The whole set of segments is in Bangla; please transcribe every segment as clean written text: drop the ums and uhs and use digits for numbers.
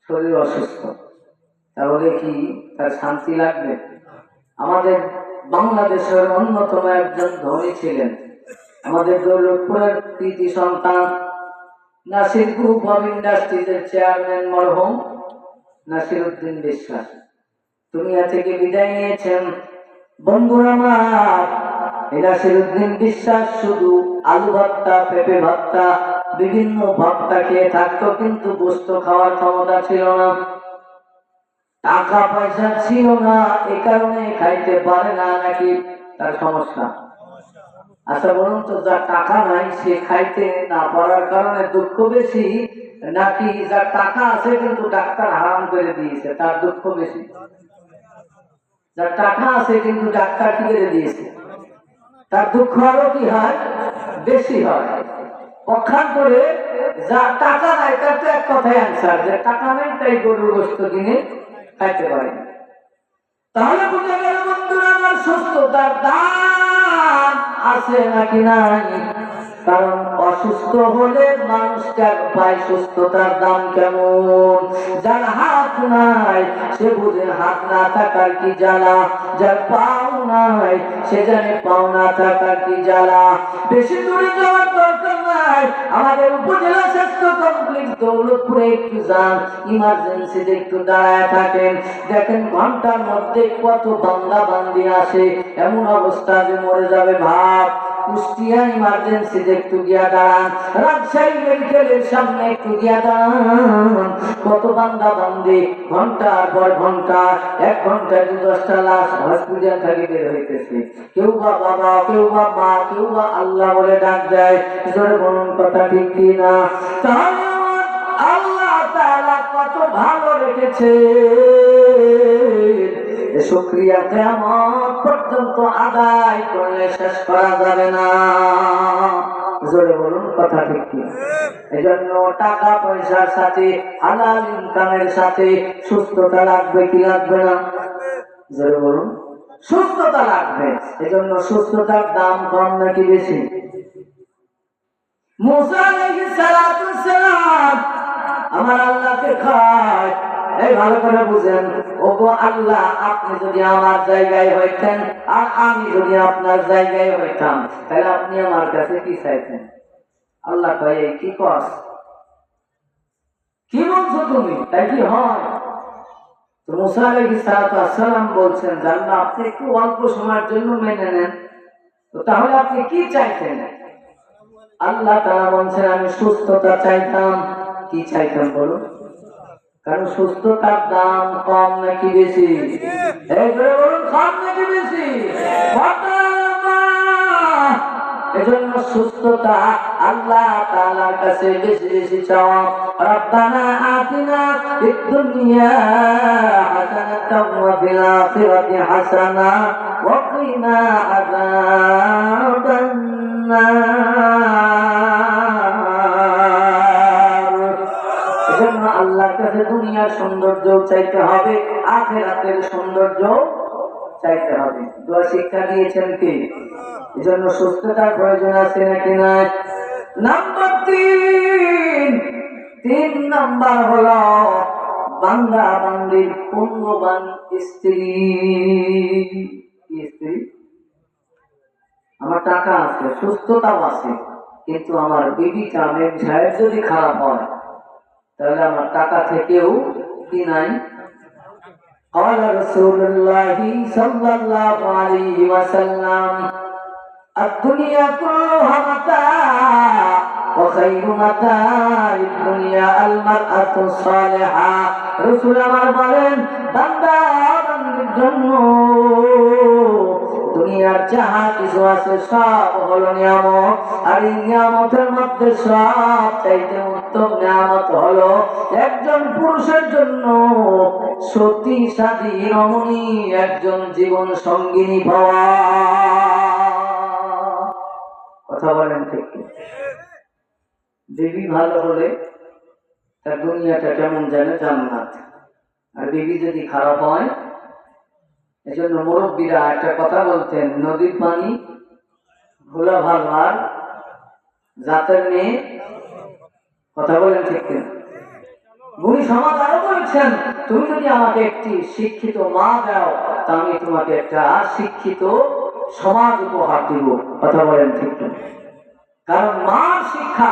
শরীর অসুস্থ, তাহলে কি তার শান্তি লাগবে? আমাদের বাংলাদেশের অন্যতম একজন ধনী ছিলেন, আমাদের দৌলতপুরের কৃতি সন্তান নাসির গ্রুপ অব ইন্ডাস্ট্রিজের চেয়ারম্যান মরহুম নাসির উদ্দিন বিশ্বাস দুনিয়া থেকে বিদায় নিয়েছেন। বন্ধুরা আমার, নাসির উদ্দিন বিশ্বাস শুধু আলু ভর্তা, পেঁপে ভর্তা, বিভিন্ন ভর্তা খেয়ে থাকতো, কিন্তু গোস্ত খাওয়ার ক্ষমতা ছিল না, টাকা পয়সা ছিল না, এ কারণে খাইতে পারে না। নাকি তার সমস্যা? আচ্ছা বলুন তো, যার টাকা নাই সে খাইতে না পারার কারণে দুঃখ বেশি, নাকি যার টাকা আছে কিন্তু ডাক্তার হারাম করে দিয়েছে তার দুঃখ বেশি? যার টাকা আছে কিন্তু ডাক্তার কি করে দিয়েছে তার দুঃখ আরো কি হয়? বেশি হয়। পক্ষান্তরে যার টাকা নাই তার তো এক কথায় অ্যান্সার, যে টাকা নেই তাই গরুর গোশত কিনে খাইতে পারে। তাহলে বুঝে গেল বন্ধুরা আমার, সুস্থতার দাম আছে নাকি নাই? কারণ অসুস্থ হলে মানুষ ত্যাগ পায় সুস্থতার দাম কেমন। যার হাত নাই সে বুঝে হাত না থাকার কি জ্বালা, যার পাও নাই সে জানে পাও না থাকার কি জ্বালা। বেশি দূরে যাওয়ার দরকার নাই, আমাদের উপজেলা স্বাস্থ্য কমপ্লেক্স দৌলতপুরে একটু যান, ইমার্জেন্সিতে একটু দাঁড়ায় থাকেন, দেখেন ঘন্টার মধ্যে কত বান্দা বান্দি আসে, এমন অবস্থা যে মরে যাবে ভাব। কুষ্টিয়া ইমার্জেন্সিতে একটু গিয়া দাঁড়ান, রাজশাহী মেডিকেলের সামনে একটু গিয়া দাঁড়ান, কত বান্দা বান্দি ঘন্টার পর ঘন্টা, 1 ঘন্টায় 10টা লাশ হসপিটাল থেকে বের হইতেছে। কেউ বা বাবা, কেউ বা মা, কেউ বা আল্লাহ বলে ডাক দেয়। জোরে বলুন কথা ঠিক কি না? তাহলে আল্লাহ তাআলা কত ভালো রেখেছে, শুকরিয়া কিয়ামত পর্যন্ত আদায় করলে শেষ করা যাবে না। জোরে বলুন কথা ঠিক কি? এজন্য টাকা পয়সার সাথে, হালাল ইনকামের সাথে সুস্থতা লাগবে কি লাগবে না? জোরে বলুন, সুস্থতা লাগবে। এজন্য সুস্থতার দাম কম নাকি বেশি? মুসা আলাইহিস সালাতু সালাম আমার আল্লাহকে খায়, এই ভালো করে বুঝেন, ওগো আল্লাহ, আপনি যদি আমার জায়গায় হইতেন আর আমি যদি আপনার জায়গায় হইতাম, তাহলে আপনি আমার কাছে কি চাইতেন? আল্লাহ কয়, এই কি কস, কি বলছো তুমি, তাই কি হয়? তো মুসা আলাইহিস সালাতু সালাম বলছেন, জাননা আপনি একটু অল্প সময়ের জন্য মেনে নেন, তো তাহলে আপনি কি চাইতেন? আল্লাহ তাআলা বলছেন, আমি সুস্থতা চাইতাম। কি চাইতাম বলুন? কারণ সুস্থতার দাম কম নাকি বেশি? এইবারে বলুন, কম নাকি বেশি? এজন্য সুস্থতা আল্লাহ তাআলার কাছে বেশি বেশি চাওয়া। রব্বানা আতিনা ফিদ দুনিয়া হাসানাতাও ওয়া ফিল আখিরাতি হাসানা ওয়া কিনা আযাবান নার। এজন্য আল্লাহর কাছে দুনিয়ার সৌন্দর্য চাইতে হবে, আখিরাতের সৌন্দর্য চাইতে হবে। দোয়া শিক্ষা দিয়েছেন কি? এজন্য সুস্থতার প্রয়োজন আছে নাকি নাই? নাম্বার 3 নাম্বার হলো বান্দা বান্দির পুণ্যবান স্ত্রী। স্ত্রী, আমার টাকা আছে, সুস্থতাও আছে, কিন্তু আমার বিবিটা মেঘায় যদি খারাপ হয়, তাহলে আমার টাকা থেকেও কি নাই? قال رسول الله صلى الله عليه وسلم الدنيا كلها متاع وخير متاع الدنيا المرأة الصالحة। رسول আমার বলেন, বান্দা বান্দির জন্য দুনিয়ার যাহা কিছু আছে সব হলো নিয়ামত, আর এই নিয়ামতের মধ্যে সব চাইতে উত্তম নিয়ামত হলো একজন পুরুষের জন্য সতী সাধী রমণী, একজন জীবন সঙ্গিনী পাওয়া। কথা বলেন ঠিক? বিবি ভালো হলে তার দুনিয়াটা কেমন জানে জান্নাত, আর বিবি যদি খারাপ হয়, এজন্য মুরব্বীরা একটা কথা বলতেন, নদীর পানি ঘোলা ভালো আর জাতের মেয়ে। কথা বলেন ঠিক কিনা? ভূমি সমাজ আরো বলে বলছেন তুমি যদি আমাকে একটি শিক্ষিত মা দাও তা আমি তোমাকে একটা শিক্ষিত সমাজ উপহার দিব। কথা বলেন ঠিক না? কারণ মার শিক্ষা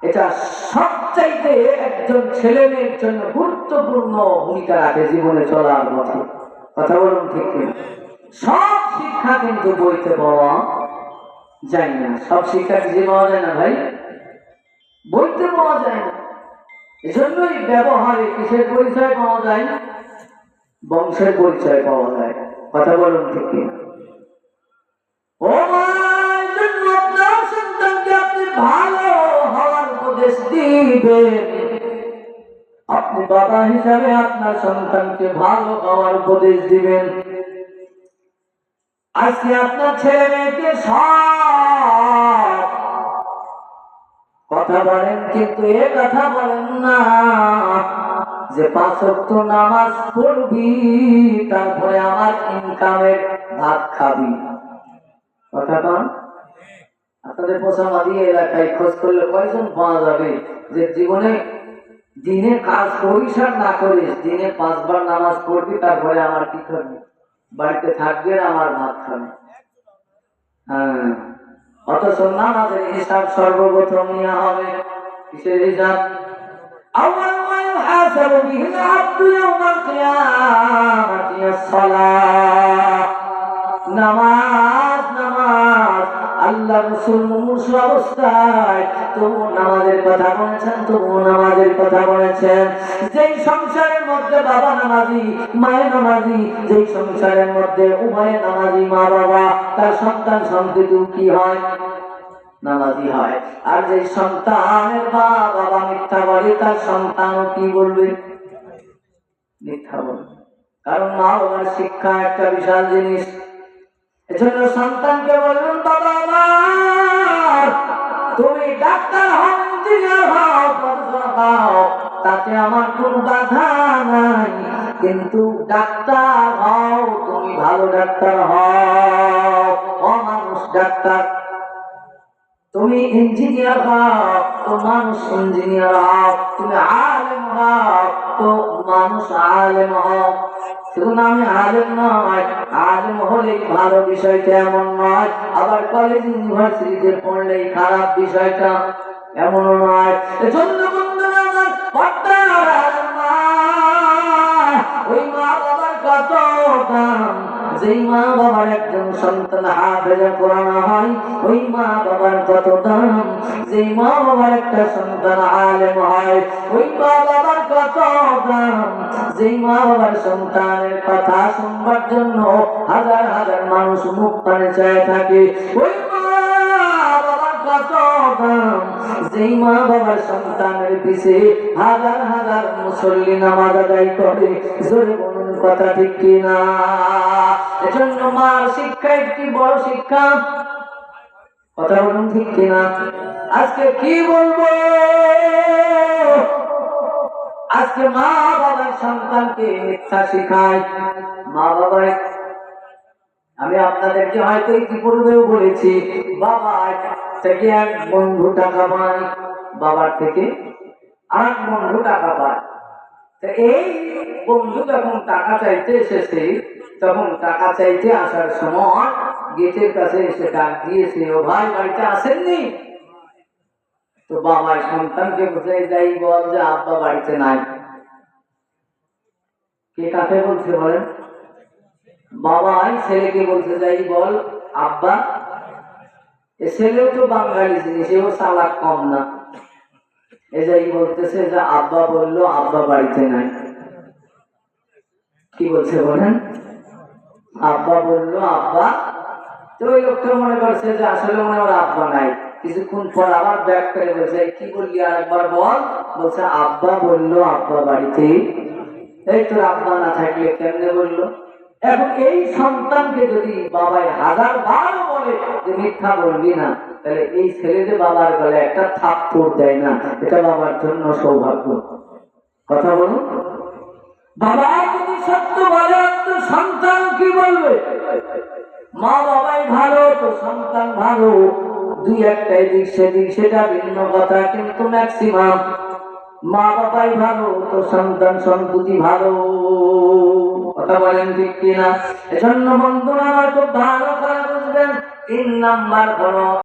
এটা সবচাইতে একজন ছেলে মেয়ের জন্য গুরুত্বপূর্ণ ভূমিকা রাখে জীবনে চলার পথে। কথা বলুন ঠিক না? সব শিক্ষা কিন্তু বইতে পাওয়া যায় না। সব শিক্ষা যে পাওয়া যায় না ভাই, বইতে পাওয়া যায় না। এজন্যই ব্যবহারে কিসের পরিচয় পাওয়া যায়? বংশের পরিচয় পাওয়া যায়। কথা বলুন ঠিক না? ও মা, জন্য আপনার সন্তানকে আপনি ভালো হওয়ার উপদেশ দিবেন। আপনি বাবা হিসাবে আপনার সন্তানকে ভালো হওয়ার উপদেশ দিবেন। আজকে আপনার ছেলে মেয়েকে সব কথা বলেন, কিন্তু এ কথা বলেন না যে 5 ওয়াক্ত নামাজ পড়বি তারপরে আমার ইনকামের ভাত খাবি। কথা বল। আপনাদের পোষামাদি এলাকায় খোঁজ করলে কয়জন পাওয়া যাবে যে জীবনে দিনে কাজ করিস আর না করিস, দিনে 5 বার নামাজ পড়বি তারপরে আমার কি করবি? বাড়িতে থাকবে আর আমার ভাত খাবে। হ্যাঁ, অথচ নামাজের হিসাব সর্বপ্রথম নেওয়া হবে। কিসের হিসাব? আউয়াল মা ইউহাসাবু বিহিল আবদু ইয়াওমাল কিয়ামাতি আস-সালাহ। নামাজ নামাজ। আল্লাহ রাসূল মুমূর্ষু অবস্থায় তবু নামাজের কথা বলেছেন, তবু নামাজের কথা বলেছেন। যেই সংসারের মধ্যে বাবা নামাজি, মায়ের নামাজি, যেই সংসারের মধ্যে উভয়ে নামাজি মা বাবা, তার সন্তান সন্ততি কি হয়? নামাজি হয়। আর যে সন্তানের মা বাবা মিথ্যা বলে তার সন্তানও কি বলবে? মিথ্যা বলবে। কারণ মা বাবার শিক্ষা একটা বিশাল জিনিস। এজন্য সন্তানকে বলবেন, বাবা আমার তুমি ডাক্তার হও, ইঞ্জিনিয়ার হও, প্রফেসর হও, তাতে আমার কোনো বাধা নাই, কিন্তু ডাক্তার হও, তুমি ভালো ডাক্তার হও। অমানুষ ডাক্তার। তুমি ইঞ্জিনিয়ার হও তো মানুষ ইঞ্জিনিয়ার হও, তুমি আলেম হও তো মানুষ আলেম হও। শুধু নামে আলেম নয়, আলেম হলেই ভালো বিষয়টা এমন নয়, আবার কলেজ ইউনিভার্সিটিতে পড়লেই খারাপ বিষয়টা এমনও নয়। এজন্য বন্ধুরা আমার পর্দার আলেম মা, ওই মা বাবার কত দাম। যেই মা বাবার একজন সন্তান হাফেজে কোরআন হয়, ওই মা বাবার কত দাম। যেই মা বাবার একটা সন্তান আলেম হয়, ওই মা বাবার কত দাম। যেই মা বাবার সন্তানের কথা শুনবার জন্য হাজার হাজার মানুষ মুখ পানে চায় থাকে, ওই মা বাবার কত দাম। যেই মা বাবার সন্তানের পিছে হাজার হাজার মুসল্লি নামাজ আদায় করে। জোরে বলুন কথা ঠিক কিনা? এজন্য মার শিক্ষা একটি বড় শিক্ষা। কথা বলুন ঠিক কিনা? আজকে কি বলবো? আজকে মা বাবার সন্তানকে মিথ্যা শিখায়। মা বাবার, আমি আপনাদেরকে হয়তো ইতিপূর্বেও বলেছি, বাবা থেকে এক বন্ধু টাকা পায়, বাবার থেকে আর বন্ধু টাকা পায়। এই বন্ধু যখন টাকা চাইতে এসেছে, তখন টাকা চাইতে আসার সময় গেটের কাছে এসে ডাক দিয়েছে, ও ভাই বাড়িতে আসেননি? তো বাবা সন্তানকে বুঝে যাই বল যে আব্বা বাড়িতে নাই। কে কাকে বলছে বলেন? বাবা ছেলেকে বলতে যাই বল আব্বা। এ ছেলেও তো বাঙালি জিনিস, এও চালাক কম না। এটাই বলতেছে যে আব্বা বললো আব্বা বাড়িতে নাই। কি বলছে বলেন? আব্বা বললো আব্বা। তো ওই লোকটা মনে করছে যে আসলে মনে ওর আব্বা নাই। কিছুক্ষণ পর আবার ব্যাক করে বলছে, কি বললি আর একবার বল। বলছে আব্বা বললো আব্বা বাড়িতে। এই তোর আব্বা না থাকলে কেমনে বললো? এখন এই সন্তানকে যদি বাবাই 1000 বার বলে যে মিথ্যা বলবি না, তাহলে এই ছেলে যে বাবার গলে একটা থাপ্পড় দেয় না, এটা বাবার জন্য সৌভাগ্য। কথা বলুন। বাবা যদি সত্য বলে তো সন্তান কি বলবে? মা বাবাই ভালো তো সন্তান ভালো। দুই একটা দিক সেদিক সেটা ভিন্ন কথা, কিন্তু ম্যাক্সিমাম মা বাবাই ভালো তো সন্তান সন্ততি ভালো। কথা বলেন ঠিক কিনা? এজন্য বন্ধুরা আমার খুব ভালো করে বুঝবেন, 3 নাম্বার হলো